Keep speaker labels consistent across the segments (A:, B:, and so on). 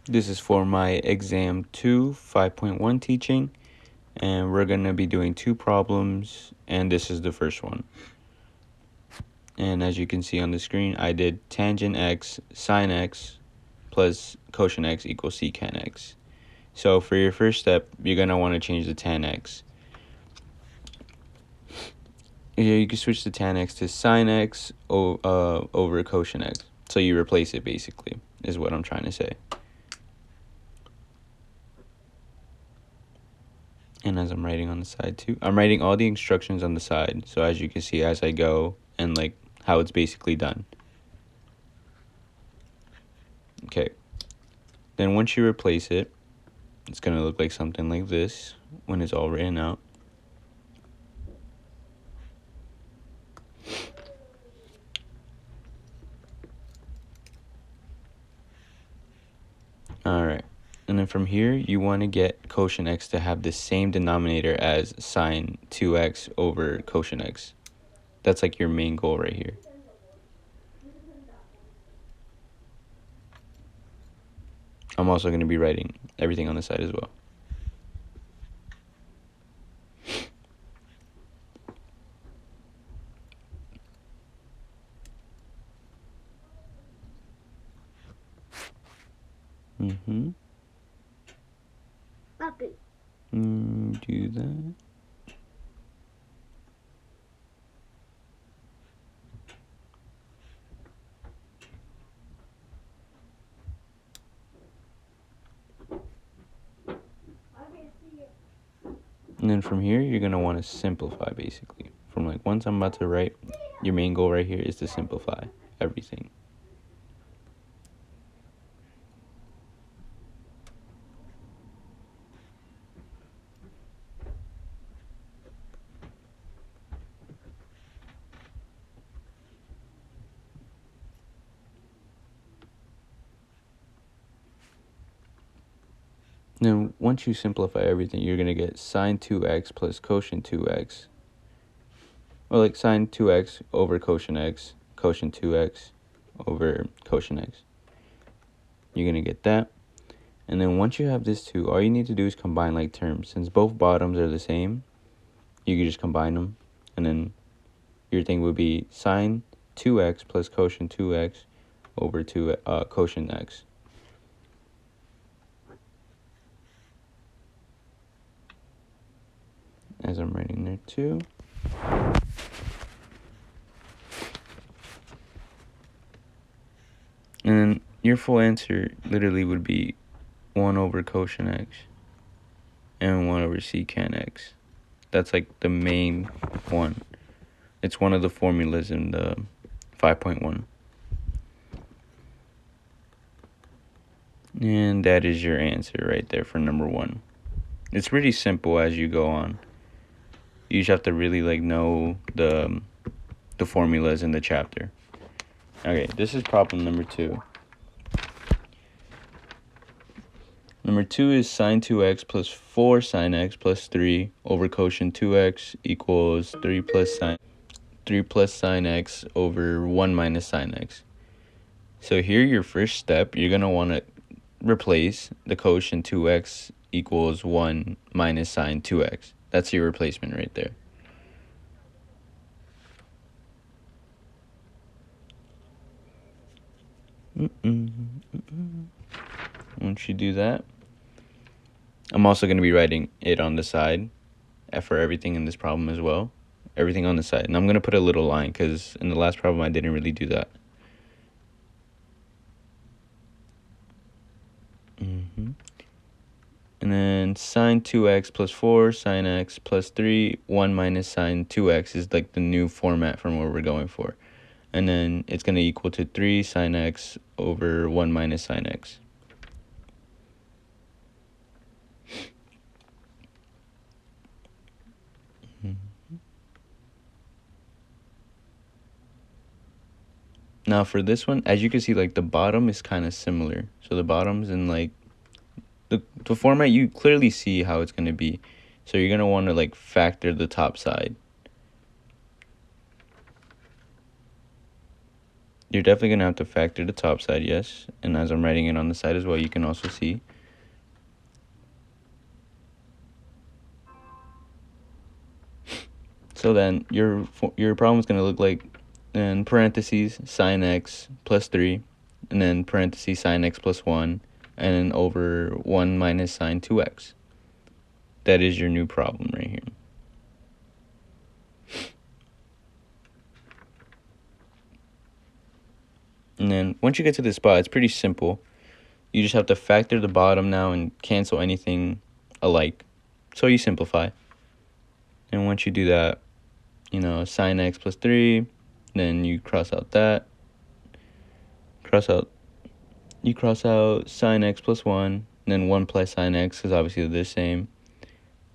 A: This is for my exam 2 5.1 teaching, and we're going to be doing 2 problems, and this is the first one. And as you can see on the screen, I did tangent x sine x plus cosine x equals secant x. So for your first step, you're going to want to change the tan x. You can switch the tan x to sine x over cosine x. So you replace it, basically, is what I'm trying to say. And as I'm writing on the side too, I'm writing all the instructions on the side. So as you can see as I go, and like how it's basically done. Okay. Then once you replace it, it's going to look like something like this when it's all written out. Alright. And then from here, you want to get cosine x to have the same denominator as sine 2x over cosine x. That's like your main goal right here. I'm also going to be writing everything on the side as well.
B: Puppy.
A: Do that. And then from here, you're going to want to simplify, basically. From like once I'm about to write, your main goal right here is to simplify everything. Then once you simplify everything, you're going to get sine 2x plus cosine 2x. Or like sine 2x over cosine x, cosine 2x over cosine x. You're going to get that. And then once you have this two, all you need to do is combine like terms. Since both bottoms are the same, you can just combine them. And then your thing would be sine 2x plus cosine 2x over cosine x. As I'm writing there too. And then your full answer literally would be 1 over cosine x and 1 over secant x. That's like the main one. It's one of the formulas in the 5.1. And that is your answer right there for number 1. It's pretty simple as you go on. You just have to really like know the formulas in the chapter. Okay, this is problem number 2. Number 2 is sine 2x plus 4 sine x plus 3 over cosine 2x equals 3 plus sine x over 1 minus sine x. So here, your first step, you're going to want to replace the cosine 2x equals 1 minus sine 2x. That's your replacement right there. Once you do that, I'm also going to be writing it on the side for everything in this problem as well. Everything on the side. And I'm going to put a little line because in the last problem I didn't really do that. And then sine 2x plus 4, sine x plus 3, 1 minus sine 2x is like the new format from what we're going for. And then it's going to equal to 3 sine x over 1 minus sine x. Now for this one, as you can see, like the bottom is kind of similar. So the bottom's in like the format, you clearly see how it's going to be. So you're going to want to like factor the top side. you're definitely going to have to factor the top side, yes. And as I'm writing it on the side as well, you can also see. So then your problem is going to look like, in parentheses, sine x plus 3, and then parentheses sine x plus 1, and then over 1 minus sine 2x. That is your new problem right here. And then once you get to this spot, it's pretty simple. You just have to factor the bottom now and cancel anything alike. So you simplify. And once you do that, you know, sine x plus 3, then you cross out that. You cross out sine x plus 1, and then 1 plus sine x is obviously the same.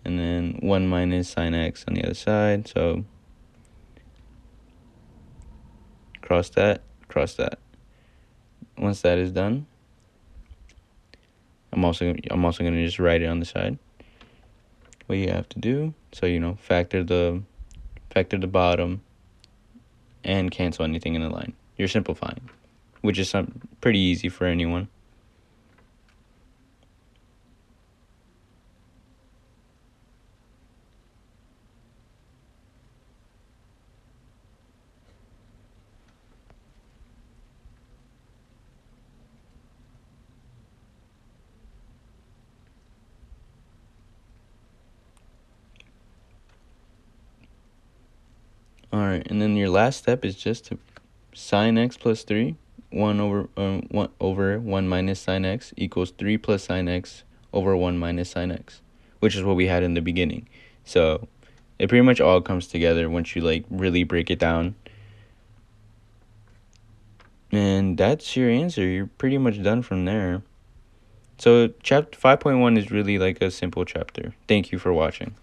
A: And then 1 minus sine x on the other side. So cross that, cross that. Once that is done, I'm also going to just write it on the side. What you have to do, so you know, factor the bottom and cancel anything in the line. You're simplifying, which is pretty easy for anyone. Alright, and then your last step is just to sine x plus 3, 1 over 1 minus sine x equals 3 plus sine x over 1 minus sine x, which is what we had in the beginning. So it pretty much all comes together once you like really break it down. And that's your answer. You're pretty much done from there. So chapter 5.1 is really like a simple chapter. Thank you for watching.